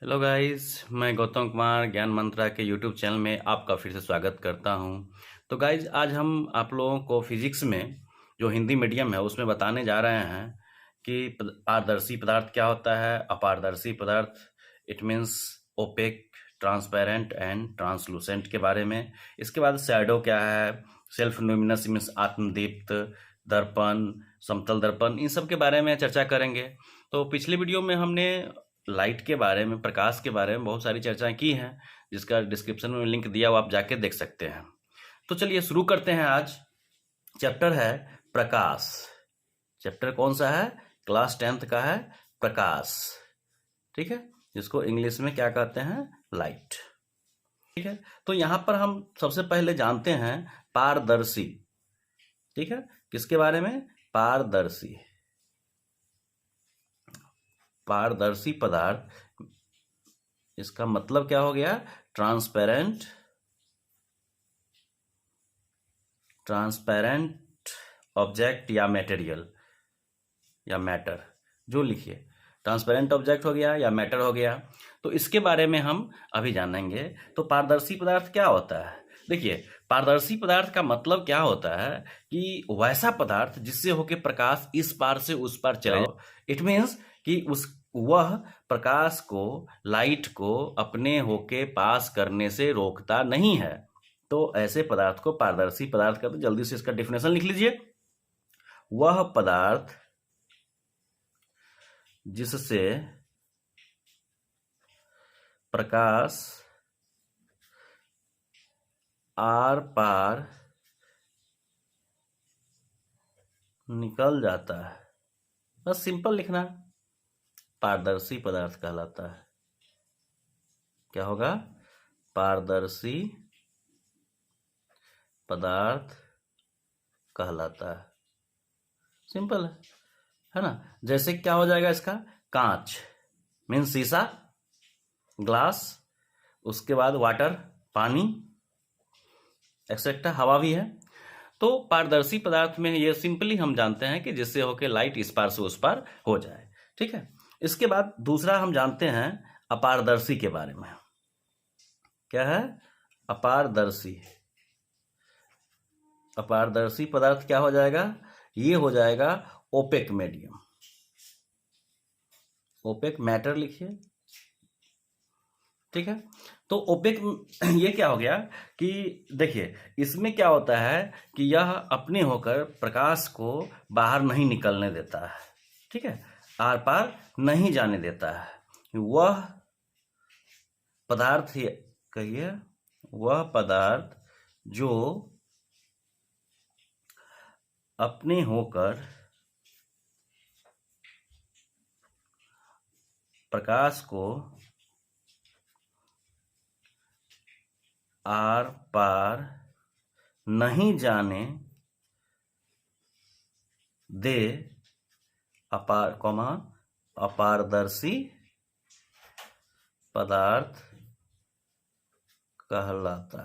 Hello guys, मैं गौतम कुमार ज्ञान मंत्रा के यूट्यूब चैनल में आपका फिर से स्वागत करता हूं। तो गाइस, आज हम आप लोगों को फिजिक्स में जो हिंदी मीडियम है उसमें बताने जा रहे हैं कि पारदर्शी पदार्थ क्या होता है। अपारदर्शी पदार्थ it means opaque, transparent and translucent के बारे में। इसके बाद शैडो क्या है, सेल्फ ल्यूमिनस मीन्स आत्मदीप्त, दर्पण, समतल दर्पण, इन सब के बारे में चर्चा करेंगे। तो पिछली वीडियो में हमने लाइट के बारे में, प्रकाश के बारे में बहुत सारी चर्चाएं की हैं, जिसका डिस्क्रिप्शन में लिंक दिया हुआ, आप जाके देख सकते हैं। तो चलिए शुरू करते हैं। आज चैप्टर है प्रकाश। चैप्टर कौन सा है? क्लास 10th का है, प्रकाश। ठीक है, जिसको इंग्लिश में क्या कहते हैं? लाइट। ठीक है, तो यहां पर हम सबसे पहले जानते हैं पारदर्शी। ठीक है, किसके बारे में? पारदर्शी। पारदर्शी पदार्थ, इसका मतलब क्या हो गया? ट्रांसपेरेंट, ट्रांसपेरेंट ऑब्जेक्ट या मटेरियल या मैटर, जो लिखिए, ट्रांसपेरेंट ऑब्जेक्ट हो गया या मैटर हो गया। तो इसके बारे में हम अभी जानेंगे। तो पारदर्शी पदार्थ क्या होता है? देखिए, पारदर्शी पदार्थ का मतलब क्या होता है कि वैसा पदार्थ जिससे होके प्रकाश इस पार से उस पार चले जाए। इट मीन्स कि उस वह प्रकाश को, लाइट को अपने होके पास करने से रोकता नहीं है। तो ऐसे पदार्थ को पारदर्शी पदार्थ कहते हैं। जल्दी से इसका डेफिनेशन लिख लीजिए। वह पदार्थ जिससे प्रकाश आर पार निकल जाता है, बस सिंपल लिखना, पारदर्शी पदार्थ कहलाता है। क्या होगा? पारदर्शी पदार्थ कहलाता है। सिंपल है ना? जैसे क्या हो जाएगा इसका? कांच मीन शीशा, ग्लास, उसके बाद वाटर, पानी, एक्सेट्रा, हवा भी है। तो पारदर्शी पदार्थ में ये सिंपली हम जानते हैं कि जिससे होके लाइट इस पार से उस पार हो जाए। ठीक है, इसके बाद दूसरा हम जानते हैं अपारदर्शी के बारे में। क्या है? अपारदर्शी। अपारदर्शी पदार्थ क्या हो जाएगा? ये हो जाएगा ओपेक मीडियम। ओपेक मैटर लिखिए। ठीक है, तो ओपेक ये क्या हो गया कि देखिए, इसमें क्या होता है कि यह अपने होकर प्रकाश को बाहर नहीं निकलने देता है। ठीक है, आर पार नहीं जाने देता है। वह पदार्थ, कहिए, वह पदार्थ जो अपने होकर प्रकाश को आर पार नहीं जाने दे, अपारदर्शी पदार्थ कहलाता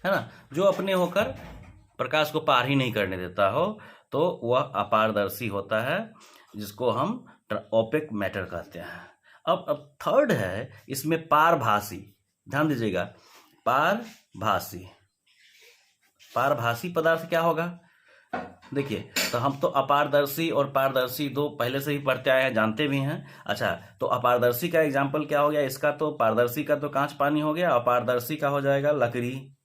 है ना? जो अपने होकर प्रकाश को पार ही नहीं करने देता हो, तो वह अपारदर्शी होता है, जिसको हम ओपेक मैटर कहते हैं। अब थर्ड है इसमें पारभासी। ध्यान दीजिएगा, पारभासी। पारभासी पदार्थ क्या होगा? देखिए, तो हम तो अपारदर्शी और पारदर्शी दो पहले से ही पढ़ते आए हैं, जानते भी हैं। अच्छा, तो अपारदर्शी का एग्जाम्पल क्या हो गया इसका? तो पारदर्शी का तो कांच पानी हो गया, अपारदर्शी का हो जाएगा लकड़ी,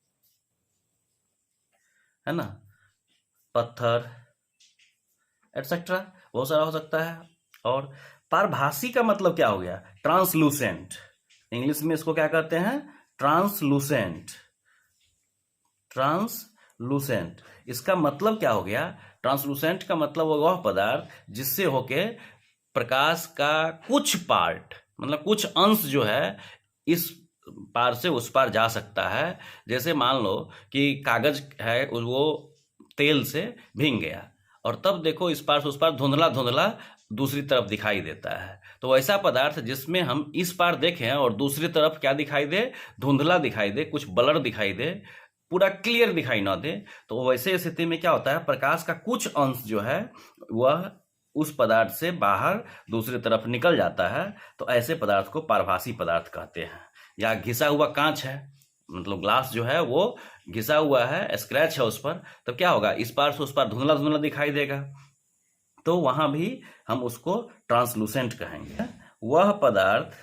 है ना, पत्थर, एटसेट्रा, बहुत सारा हो सकता है। और पारभासी का मतलब क्या हो गया? ट्रांसलूसेंट। इंग्लिश में इसको क्या कहते हैं? ट्रांसलूसेंट। ट्रांसलूसेंट, इसका मतलब क्या हो गया? ट्रांसलूसेंट का मतलब वह पदार्थ जिससे होके प्रकाश का कुछ पार्ट, मतलब कुछ अंश जो है, इस पार से उस पार जा सकता है। जैसे मान लो कि कागज है, वो तेल से भीग गया और तब देखो इस पार से उस पार धुंधला धुंधला दूसरी तरफ दिखाई देता है। तो ऐसा पदार्थ जिसमें हम इस पार देखें और दूसरी तरफ क्या दिखाई दे? धुंधला दिखाई दे, कुछ ब्लर दिखाई दे, पूरा क्लियर दिखाई ना दे। तो वैसे स्थिति में क्या होता है? प्रकाश का कुछ अंश जो है वह उस पदार्थ से बाहर दूसरी तरफ निकल जाता है, तो ऐसे पदार्थ को पारभासी पदार्थ कहते हैं। या घिसा हुआ कांच है, मतलब ग्लास जो है वो घिसा हुआ है, स्क्रैच है उस पर, तो क्या होगा, इस पार से उस पार धुंधला धुंधला दिखाई देगा, तो वहां भी हम उसको ट्रांसलूसेंट कहेंगे। वह पदार्थ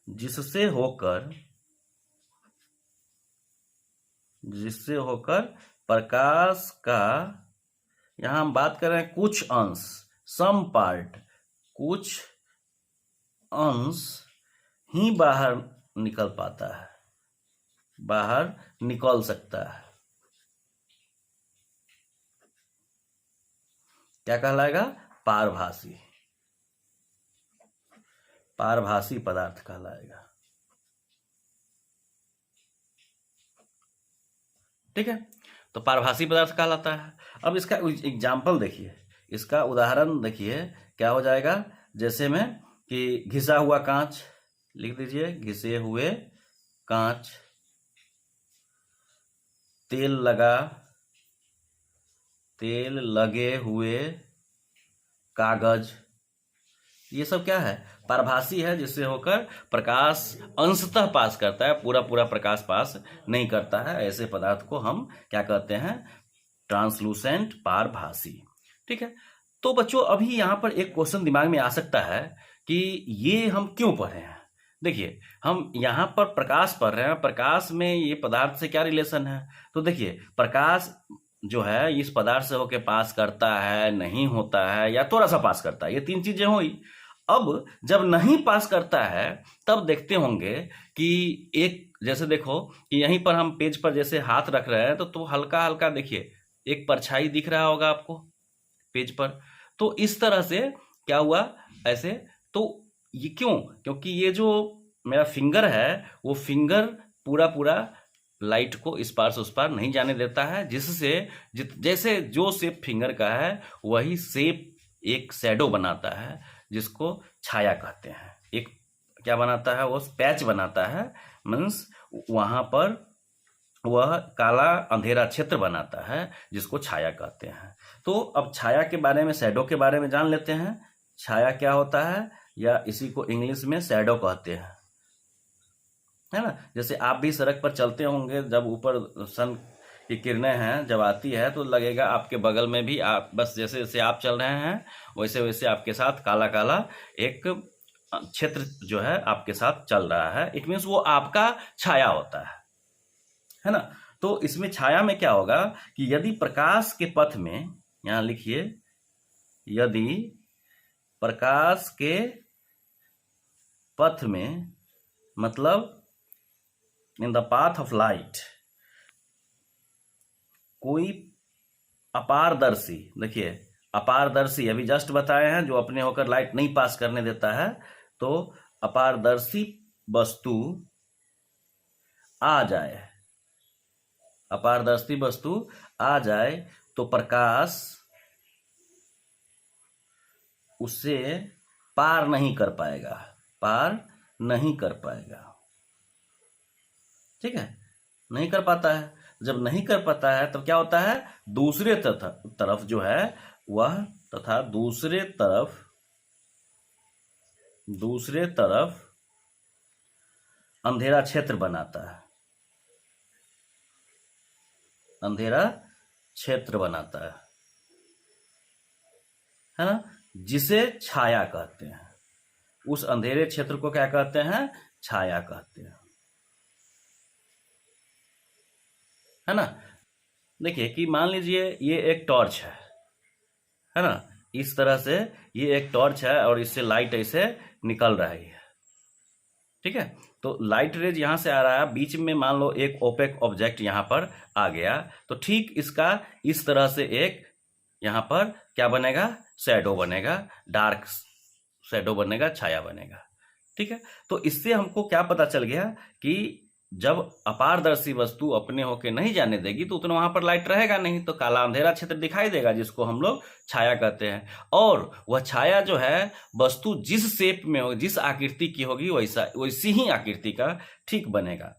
जिससे होकर प्रकाश का, यहां हम बात कर रहे हैं कुछ अंश, सम पार्ट, कुछ अंश ही बाहर निकल पाता है, बाहर निकल सकता है, क्या कहलाएगा, पारभासी, पारभासी पदार्थ कहलाएगा। ठीक है, तो पारभासी पदार्थ कहलाता है। अब इसका एग्जाम्पल देखिए, इसका उदाहरण देखिए क्या हो जाएगा, जैसे में कि घिसा हुआ कांच, लिख दीजिए घिसे हुए कांच, तेल लगे हुए कागज, ये सब क्या है, पारभासी है, जिससे होकर प्रकाश अंशतः पास करता है, पूरा पूरा प्रकाश पास नहीं करता है। ऐसे पदार्थ को हम क्या कहते हैं, ट्रांसलूसेंट, पारभासी। ठीक है, तो बच्चों अभी यहाँ पर एक क्वेश्चन दिमाग में आ सकता है कि ये हम क्यों पढ़ रहे हैं। देखिए, हम यहाँ पर प्रकाश पढ़ रहे हैं, प्रकाश में ये पदार्थ से क्या रिलेशन है, तो देखिए प्रकाश जो है इस पदार्थ से होके पास करता है, नहीं होता है, या थोड़ा सा पास करता है, ये तीन चीजें हुई। अब जब नहीं पास करता है तब देखते होंगे कि एक, जैसे देखो कि यहीं पर हम पेज पर जैसे हाथ रख रहे हैं तो हल्का हल्का देखिए एक परछाई दिख रहा होगा आपको पेज पर, तो इस तरह से क्या हुआ ऐसे, तो ये क्यों, क्योंकि ये जो मेरा फिंगर है वो फिंगर पूरा पूरा लाइट को इस पार से उस पार नहीं जाने देता है, जिससे जैसे जो शेप फिंगर का है वही शेप एक शैडो बनाता है, जिसको छाया कहते हैं। एक क्या बनाता है, वो पैच बनाता है, मीन्स वहां पर वह काला अंधेरा क्षेत्र बनाता है, जिसको छाया कहते हैं। तो अब छाया के बारे में, शैडो के बारे में जान लेते हैं। छाया क्या होता है, या इसी को इंग्लिश में शैडो कहते हैं, है ना। जैसे आप भी सड़क पर चलते होंगे, जब ऊपर सन की किरणें हैं जब आती है तो लगेगा आपके बगल में भी, आप बस जैसे जैसे आप चल रहे हैं वैसे वैसे आपके साथ काला काला एक क्षेत्र जो है आपके साथ चल रहा है। इट मीन्स वो आपका छाया होता है ना। तो इसमें छाया में क्या होगा कि यदि प्रकाश के पथ में, यहां लिखिए, यदि प्रकाश के पथ में, मतलब in the path of light, कोई अपारदर्शी, देखिए अपारदर्शी अभी जस्ट बताए हैं, जो अपने होकर लाइट नहीं पास करने देता है, तो अपारदर्शी वस्तु आ जाए, अपारदर्शी वस्तु आ जाए तो प्रकाश उससे पार नहीं कर पाएगा, पार नहीं कर पाएगा। ठीक है, नहीं कर पाता है। जब नहीं कर पाता है तब क्या होता है, दूसरे तरफ जो है वह, तथा दूसरे तरफ अंधेरा क्षेत्र बनाता है, अंधेरा क्षेत्र बनाता है ना, जिसे छाया कहते हैं। उस अंधेरे क्षेत्र को क्या कहते हैं, छाया कहते हैं, है ना। देखिए कि मान लीजिए ये एक टॉर्च है ना, इस तरह से ये एक टॉर्च है और इससे लाइट ऐसे निकल रही है। ठीक है, तो लाइट रेज यहां से आ रहा है, बीच में मान लो एक ओपेक ऑब्जेक्ट यहां पर आ गया, तो ठीक इसका इस तरह से एक यहां पर क्या बनेगा, शैडो बनेगा, डार्क शैडो बनेगा, छाया बनेगा। ठीक है, तो इससे हमको क्या पता चल गया कि जब अपारदर्शी वस्तु अपने होके नहीं जाने देगी तो उतना वहां पर लाइट रहेगा नहीं, तो काला अंधेरा क्षेत्र दिखाई देगा, जिसको हम लोग छाया कहते हैं। और वह छाया जो है वस्तु जिस शेप में होगी, जिस आकृति की होगी, वैसी ही आकृति का ठीक बनेगा।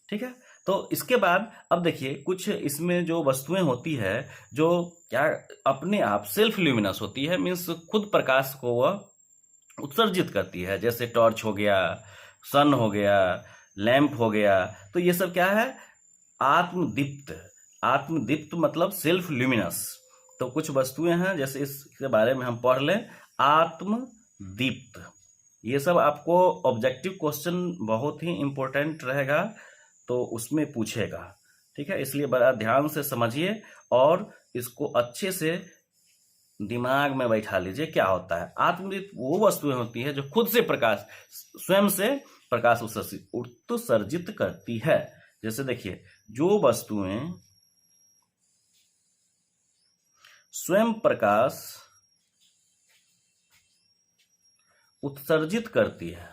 ठीक है, तो इसके बाद अब देखिए कुछ इसमें जो वस्तुएं होती है जो क्या अपने आप सेल्फ ल्यूमिनस होती है, मीन्स खुद प्रकाश को वह उत्सर्जित करती है, जैसे टॉर्च हो गया, सन हो गया, लैंप हो गया। तो ये सब क्या है? आत्मदीप्त। आत्मदीप्त मतलब सेल्फ ल्यूमिनस। तो कुछ वस्तुएं हैं जैसे इसके बारे में हम पढ़ लें। आत्मदीप्त, ये सब आपको ऑब्जेक्टिव क्वेश्चन बहुत ही इंपॉर्टेंट रहेगा, तो उसमें पूछेगा, ठीक है। इसलिए बड़ा ध्यान से समझिए और इसको अच्छे से दिमाग में बैठा लीजिए क्या होता है। आत्मदीप्त वो वस्तुएं होती है जो खुद से प्रकाश, स्वयं से प्रकाश उत्सर्जित करती है। जैसे देखिए, जो वस्तुएं स्वयं प्रकाश उत्सर्जित करती है,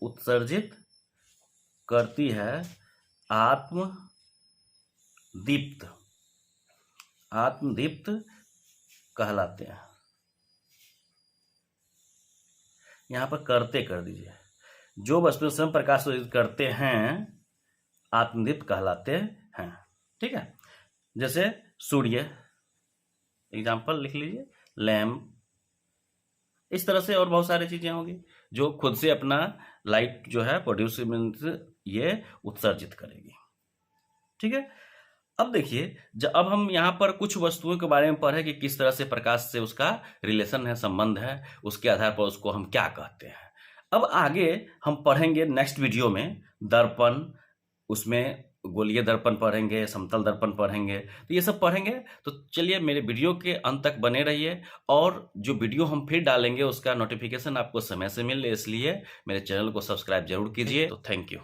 उत्सर्जित करती है, आत्मदीप्त, आत्मदीप्त कहलाते हैं। यहां पर करते कर दीजिए, जो वस्तु स्वयं प्रकाश करते हैं आत्मदीप्त कहलाते हैं, ठीक है। जैसे सूर्य, एग्जाम्पल लिख लीजिए, लैम्प, इस तरह से और बहुत सारी चीजें होंगी जो खुद से अपना लाइट जो है प्रोड्यूस ये उत्सर्जित करेगी, ठीक है। अब देखिए, अब हम यहाँ पर कुछ वस्तुओं के बारे में पढ़े कि किस तरह से प्रकाश से उसका रिलेशन है, संबंध है, उसके आधार पर उसको हम क्या कहते हैं। अब आगे हम पढ़ेंगे नेक्स्ट वीडियो में दर्पण, उसमें गोलीय दर्पण पढ़ेंगे, समतल दर्पण पढ़ेंगे, तो ये सब पढ़ेंगे। तो चलिए मेरे वीडियो के अंत तक बने रहिए, और जो वीडियो हम फिर डालेंगे उसका नोटिफिकेशन आपको समय से मिले, इसलिए मेरे चैनल को सब्सक्राइब जरूर कीजिए। तो थैंक यू।